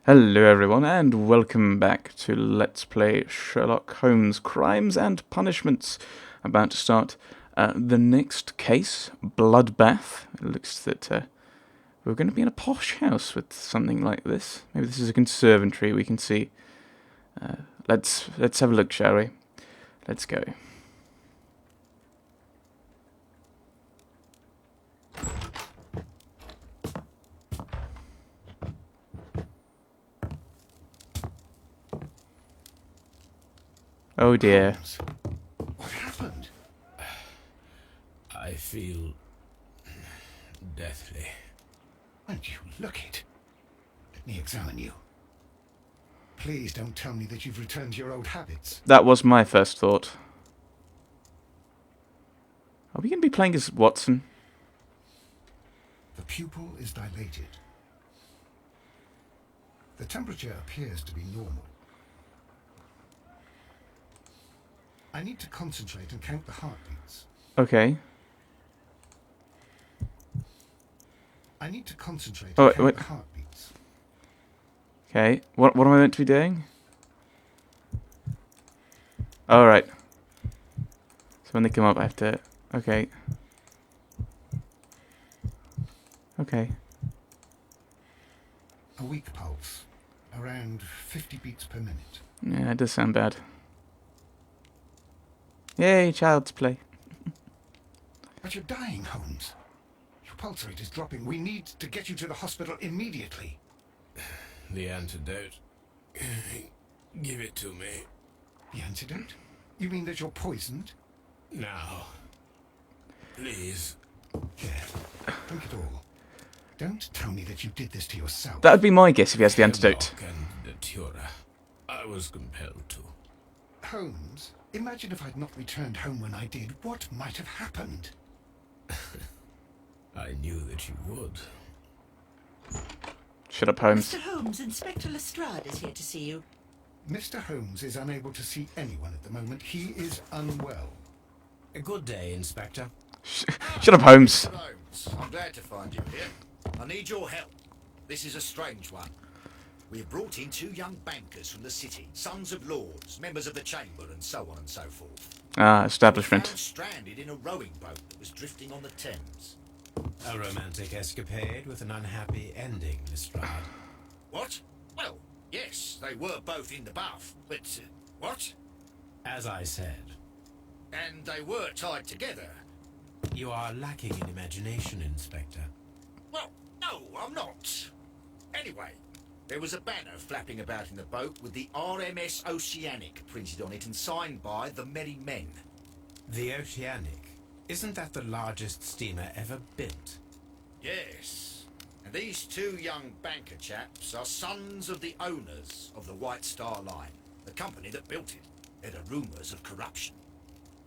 Hello everyone, and welcome back to Let's Play Sherlock Holmes Crimes and Punishments. About to start the next case, Bloodbath. It looks that we're going to be in a posh house with something like this. Maybe this is a conservatory, we can see. Let's have a look, shall we? Let's go. Oh dear. Holmes, what happened? I feel deathly. Won't you look it? Let me examine you. Please don't tell me that you've returned to your old habits. That was my first thought. Are we going to be playing as Watson? The pupil is dilated. The temperature appears to be normal. I need to concentrate and count the heartbeats. Okay. I need to concentrate Oh, and count wait. the heartbeats. Okay. What am I meant to be doing? Alright. So when they come up I have to... Okay. Okay. A weak pulse, around 50 beats per minute. Yeah, it does sound bad. Yay, child's play. But you're dying, Holmes. Your pulse rate is dropping. We need to get you to the hospital immediately. The antidote. Give it to me. The antidote? You mean that you're poisoned? Now. Please. Here, drink it all. Don't tell me that you did this to yourself. That would be my guess if he has the antidote. Sherlock and Datura. I was compelled to. Holmes, imagine if I'd not returned home when I did. What might have happened? I knew that you would. Shut up, Holmes. Mr. Holmes, Inspector Lestrade is here to see you. Mr. Holmes is unable to see anyone at the moment. He is unwell. A good day, Inspector. Shut up, Holmes. Mr. Holmes, I'm glad to find you here. I need your help. This is a strange one. We have brought in two young bankers from the city, sons of lords, members of the chamber, and so on and so forth. Ah, They were establishment. found stranded in a rowing boat that was drifting on the Thames. A romantic escapade with an unhappy ending, Lestrade. What? Well, yes, they were both in the bath, but what? As I said, And they were tied together. you are lacking in imagination, Inspector. Well, no, I'm not. Anyway, there was a banner flapping about in the boat with the RMS Oceanic printed on it and signed by the Merry Men. The Oceanic. Isn't that the largest steamer ever built? Yes. And these two young banker chaps are sons of the owners of the White Star Line, the company that built it. There are rumours of corruption.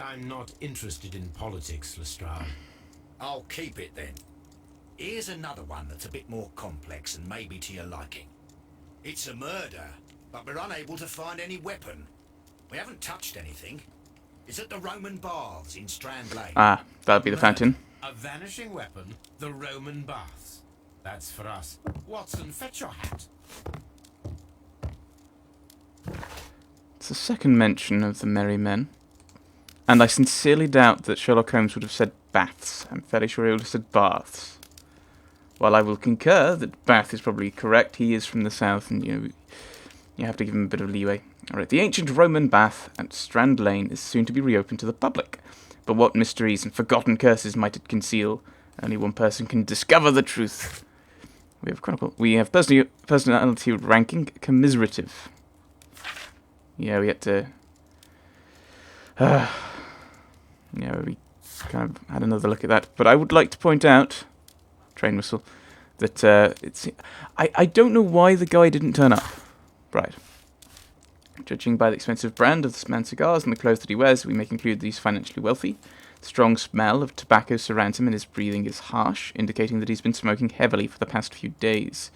I'm not interested in politics, Lestrade. I'll keep it then. Here's another one that's a bit more complex and maybe to your liking. It's a murder, but we're unable to find any weapon. We haven't touched anything. It's at the Roman Baths in Strand Lane. Ah, that'll be the fountain. A vanishing weapon, the Roman baths. That's for us. Watson, fetch your hat. It's the second mention of the Merry Men. And I sincerely doubt that Sherlock Holmes would have said baths. I'm fairly sure he would have said baths. While I will concur that Bath is probably correct, he is from the south and, you have to give him a bit of leeway. Alright, the ancient Roman bath at Strand Lane is soon to be reopened to the public. But what mysteries and forgotten curses might it conceal? Only one person can discover the truth. We have personality ranking commiserative. Yeah, we had to... yeah, we kind of had another look at that. But I would like to point out... Train whistle. That it's... I don't know why the guy didn't turn up. Right. Judging by the expensive brand of this man's cigars and the clothes that he wears, we may conclude that he's financially wealthy. The strong smell of tobacco surrounds him and his breathing is harsh, indicating that he's been smoking heavily for the past few days.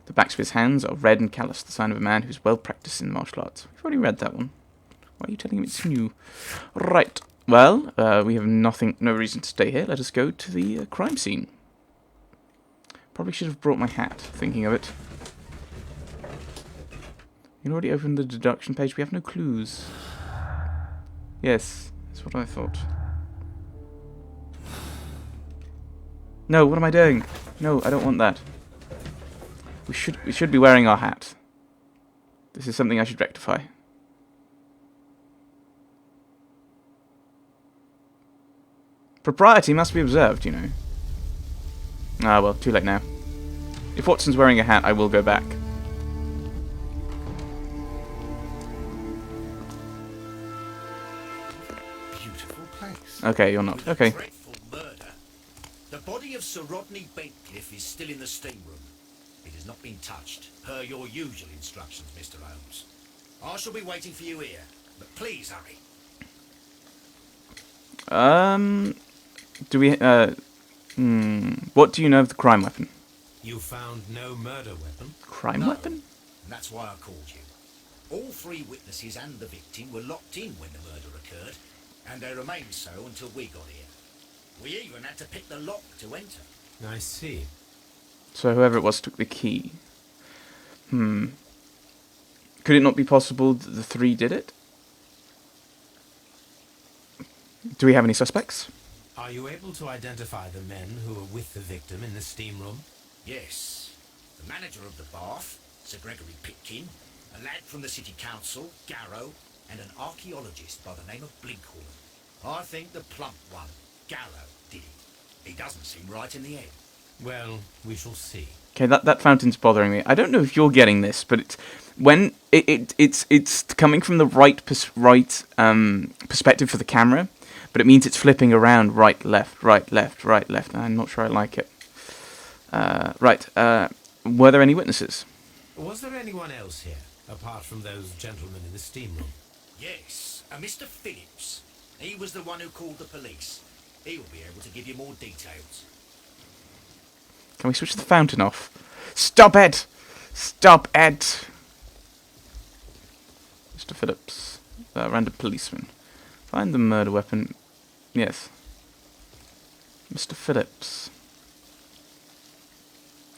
The backs of his hands are red and calloused, the sign of a man who's well practiced in martial arts. We've already read that one. Why are you telling him it's new? Right. Well, we have no reason to stay here. Let us go to the crime scene. Probably should have brought my hat, thinking of it. You already opened the deduction page. We have no clues. Yes, that's what I thought. No, what am I doing? No, I don't want that. We should be wearing our hat. This is something I should rectify. Propriety must be observed, you know. Ah, well, too late now. If Watson's wearing a hat, I will go back. Beautiful place. Okay, you're not. Okay. Dreadful murder. The body of Sir Rodney Bentcliffe is still in the steam room. It has not been touched, per your usual instructions, Mr. Holmes. I shall be waiting for you here, but please hurry. Do we, what do you know of the crime weapon? You found no murder weapon? Crime No. weapon? And that's why I called you. All three witnesses and the victim were locked in when the murder occurred, and they remained so until we got here. We even had to pick the lock to enter. I see. So whoever it was took the key. Could it not be possible that the three did it? Do we have any suspects? Are you able to identify the men who were with the victim in the steam room? Yes. The manager of the bath, Sir Gregory Pitkin, a lad from the city council, Garrow, and an archaeologist by the name of Blinkhorn. I think the plump one, Garrow, did it. He doesn't seem right in the head. Well, we shall see. Okay, that fountain's bothering me. I don't know if you're getting this, but it's when it's coming from the right perspective for the camera, but it means it's flipping around right, left, right, left, right, left. I'm not sure I like it. Were there any witnesses? Was there anyone else here, apart from those gentlemen in the steam room? Yes, a Mr. Phillips. He was the one who called the police. He will be able to give you more details. Can we switch the fountain off? Stop it! Stop it! Mr. Phillips. Random policeman. Find the murder weapon. Yes. Mr. Phillips.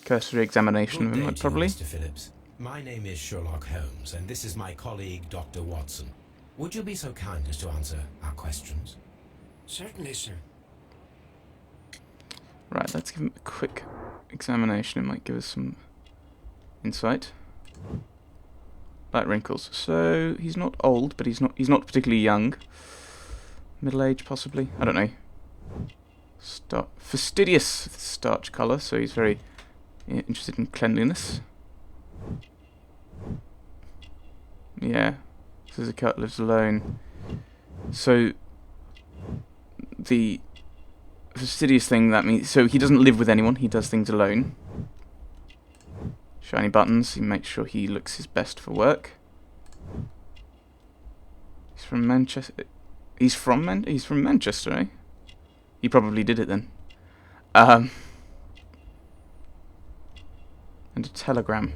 Cursory examination of Good him, day to you, probably. Mr. Phillips. My name is Sherlock Holmes, and this is my colleague, Dr. Watson. Would you be so kind as to answer our questions? Certainly, sir. Right, let's give him a quick examination. It might give us some insight. Light wrinkles. So he's not old, but he's not particularly young. Middle age, possibly. I don't know. Fastidious starch colour, so he's very interested in cleanliness. Yeah. Scissor cut, lives alone. So the fastidious thing, that means so he doesn't live with anyone, he does things alone. Shiny buttons, he makes sure he looks his best for work. He's from Manchester. He's from Manchester, eh? He probably did it then. And a telegram.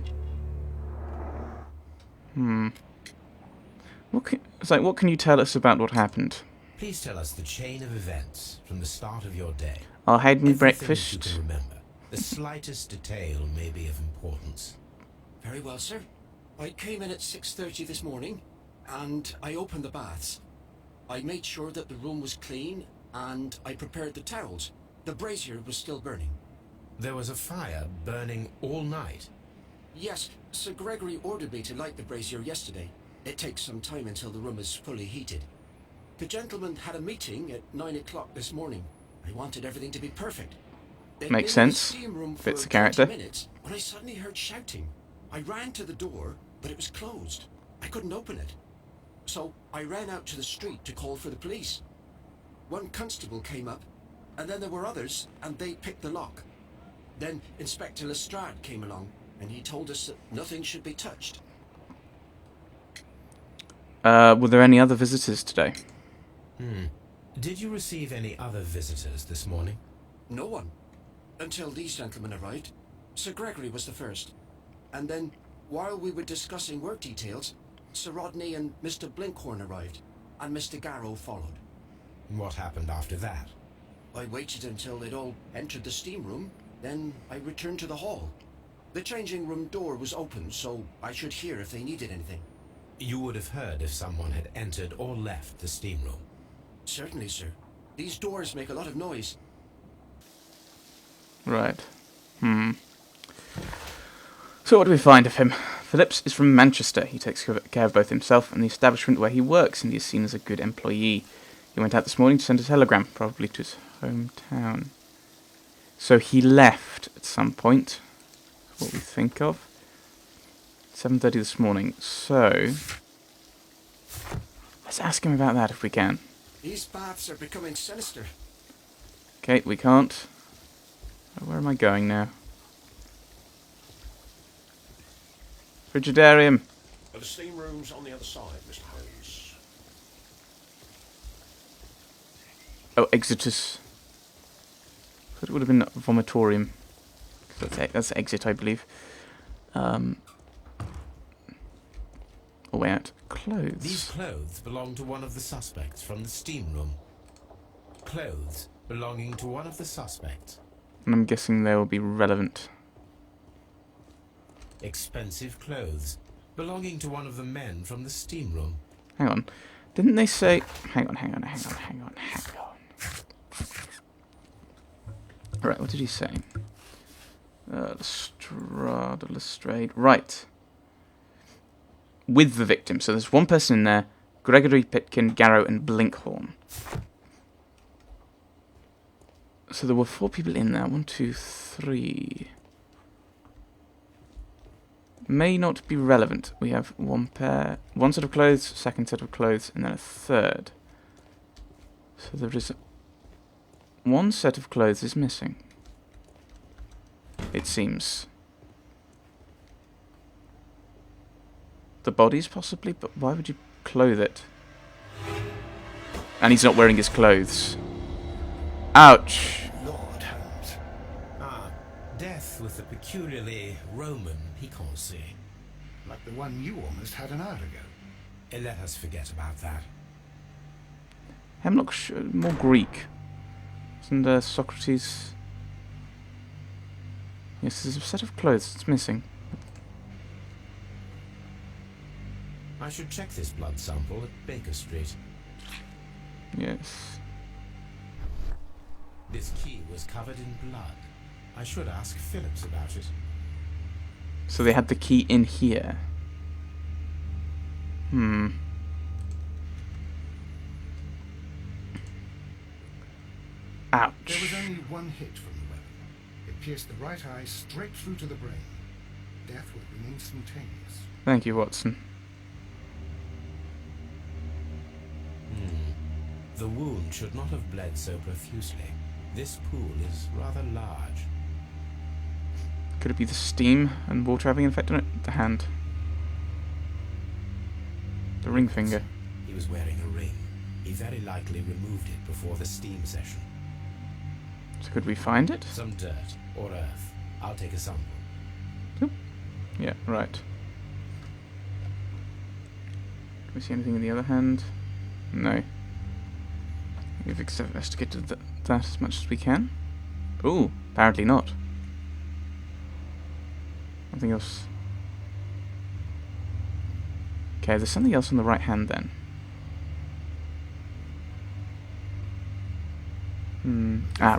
What can you tell us about what happened? Please tell us the chain of events from the start of your day. I'll hide me Everything breakfast. you can remember. The slightest detail may be of importance. Very well, sir. I came in at 6:30 this morning, and I opened the baths. I made sure that the room was clean, and I prepared the towels. The brazier was still burning. There was a fire burning all night. Yes, Sir Gregory ordered me to light the brazier yesterday. It takes some time until the room is fully heated. The gentleman had a meeting at 9 o'clock this morning. I wanted everything to be perfect. They'd Makes been in the sense. steam room for Fits the character. 20 minutes when I suddenly heard shouting. I ran to the door, but it was closed. I couldn't open it. So I ran out to the street to call for the police. One constable came up, and then there were others, and they picked the lock. Then Inspector Lestrade came along, and he told us that nothing should be touched. Were there any other visitors today? Did you receive any other visitors this morning? No one. Until these gentlemen arrived. Sir Gregory was the first. And then, while we were discussing work details, Sir Rodney and Mr. Blinkhorn arrived, and Mr. Garrow followed. What happened after that? I waited until they'd all entered the steam room, then I returned to the hall. The changing room door was open, so I should hear if they needed anything. You would have heard if someone had entered or left the steam room. Certainly, sir. These doors make a lot of noise. Right. So what do we find of him? Phillips is from Manchester. He takes care of both himself and the establishment where he works, and he is seen as a good employee. He went out this morning to send a telegram, probably to his hometown. So he left at some point. That's what we think of. 7:30 this morning. So let's ask him about that if we can. These baths are becoming sinister. Okay, we can't. Where am I going now? Frigidarium. The steam room's on the other side, Mr. Holmes. Oh, Exitus. Thought it would have been Vomitorium. That's exit, I believe. Oh, way out. Clothes. These clothes belong to one of the suspects from the steam room. Clothes belonging to one of the suspects. And I'm guessing they will be relevant. Expensive clothes belonging to one of the men from the steam room. Hang on. Didn't they say... Hang on. Right, what did he say? Lestrade. Right. With the victim. So there's one person in there. Gregory, Pitkin, Garrow, and Blinkhorn. So there were 4 people in there. 1, 2, 3. May not be relevant. We have one set of clothes, second set of clothes, and then a third. So there is... one set of clothes is missing. It seems. The bodies, possibly? But why would you clothe it? And he's not wearing his clothes. Ouch! Lord Holmes. Death with a peculiarly Roman piquancy. Like the one you almost had an hour ago. Let us forget about that. Hemlock, more Greek. Isn't Socrates... Yes, there's a set of clothes that's missing. I should check this blood sample at Baker Street. Yes. This key was covered in blood. I should ask Phillips about it. So they had the key in here. Ouch. There was only one hit from the weapon. It pierced the right eye straight through to the brain. Death would have been instantaneous. Thank you, Watson. The wound should not have bled so profusely. This pool is rather large. Could it be the steam and water having an effect on it? The hand. The ring finger. He was wearing a ring. He very likely removed it before the steam session. So could we find it? Some dirt or earth. I'll take a sample. Yeah, right. Can we see anything in the other hand? No. We've investigated that as much as we can. Ooh, apparently not. Nothing else. Okay, there's something else on the right hand then.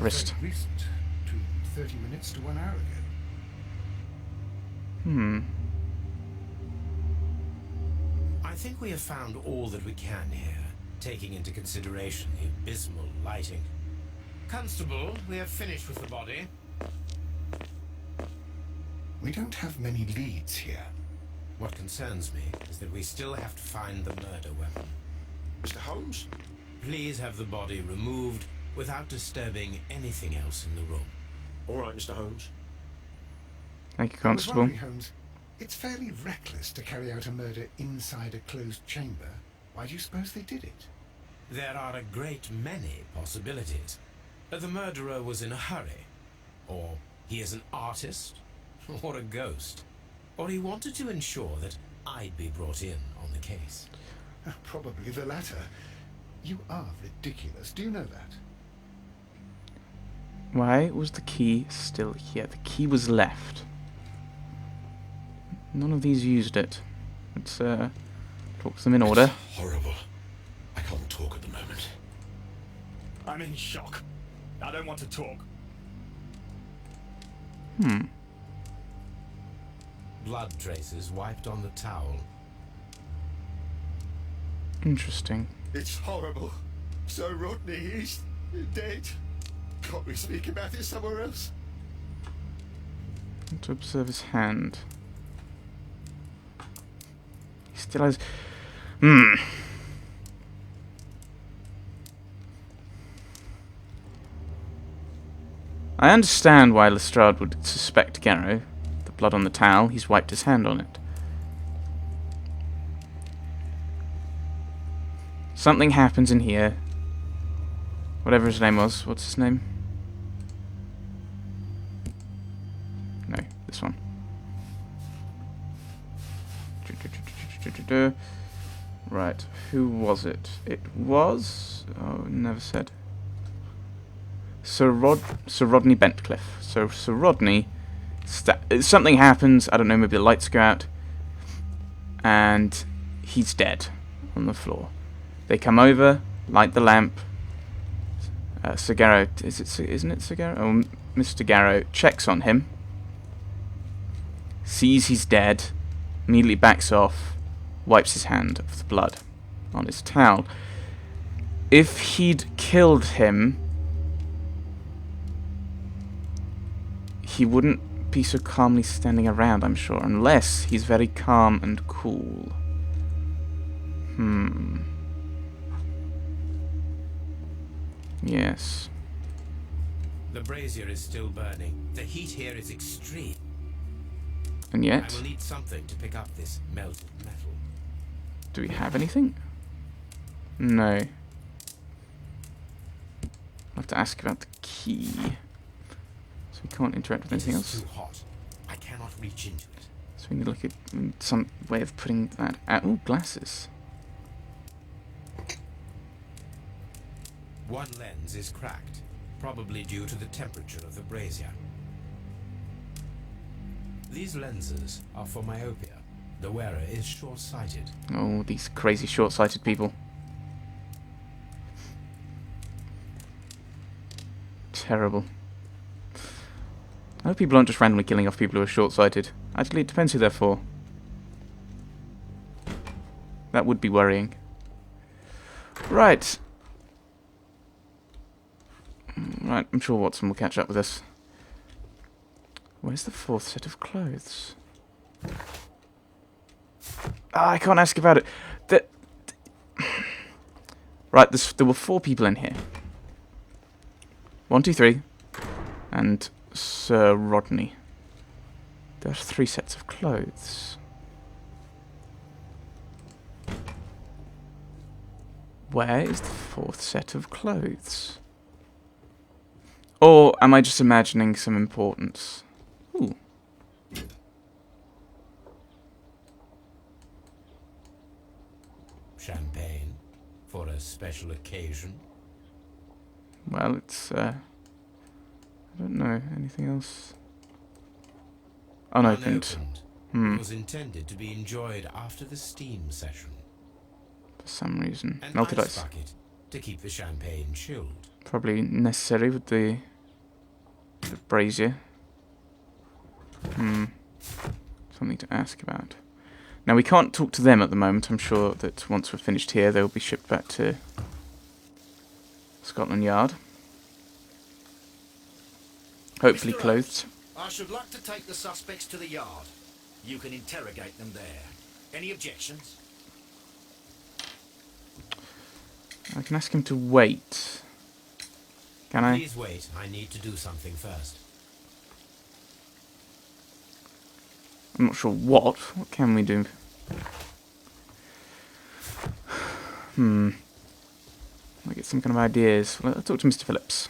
Wrist. Very recent. Between 30 minutes to 1 hour ago. I think we have found all that we can here, taking into consideration the abysmal lighting. Constable, we have finished with the body. We don't have many leads here. What concerns me is that we still have to find the murder weapon. Mr. Holmes? Please have the body removed without disturbing anything else in the room. All right, Mr. Holmes. Thank you, I was Constable. wondering, Holmes, it's fairly reckless to carry out a murder inside a closed chamber. Why do you suppose they did it? There are a great many possibilities. The murderer was in a hurry, or he is an artist, or a ghost, or he wanted to ensure that I'd be brought in on the case. Probably the latter. You are ridiculous. Do you know that? Why was the key still here? The key was left. None of these used it. Let's talk to them in order. Horrible. I can't talk at the moment. I'm in shock. I don't want to talk. Blood traces wiped on the towel. Interesting. It's horrible. So Rodney, he's dead. Can't we speak about it somewhere else? To observe his hand. He still has... I understand why Lestrade would suspect Garrow. The blood on the towel, he's wiped his hand on it. Something happens in here. Whatever his name was. What's his name? No, this one. Right, who was it? It was... oh, never said. Sir Rodney Bentcliffe. So Sir Rodney... something happens, I don't know, maybe the lights go out. And he's dead on the floor. They come over, light the lamp. Sir Garrow... isn't it Sir Garrow? Oh, Mr. Garrow checks on him. Sees he's dead. Immediately backs off. Wipes his hand of the blood on his towel. If he'd killed him, he wouldn't be so calmly standing around, I'm sure, unless he's very calm and cool. Yes. The brazier is still burning. The heat here is extreme. And I yet, will need something to pick up this melted metal. do we have anything? No. I'll have to ask about the key. So we can't interact with anything else. Too hot. I cannot reach into it. So we need to look at some way of putting that out. Ooh, glasses. One lens is cracked, probably due to the temperature of the brazier. These lenses are for myopia. The wearer is short-sighted. Oh, these crazy short-sighted people. Terrible. I hope people aren't just randomly killing off people who are short-sighted. Actually, it depends who they're for. That would be worrying. Right. Right, I'm sure Watson will catch up with us. Where's the fourth set of clothes? Ah, I can't ask about it. Right, there were 4 people in here. 1, 2, 3. And Sir Rodney. There's 3 sets of clothes. Where is the 4th set of clothes? Or am I just imagining some importance? Ooh. Champagne for a special occasion. Well, it's, I don't know. Anything else? Unopened. It was intended to be enjoyed after the steam session. For some reason. An Melted ice ice. bucket to keep the champagne chilled. Probably necessary with the brazier. Something to ask about. Now, we can't talk to them at the moment. I'm sure that once we're finished here, they'll be shipped back to Scotland Yard. Hopefully Mr. clothed. I should like to take the suspects to the yard. You can interrogate them there. Any objections? I can ask him to wait. Can I? Please wait. I need to do something first. I'm not sure what. What can we do? I get some kind of ideas. Well, I'll talk to Mr. Phillips.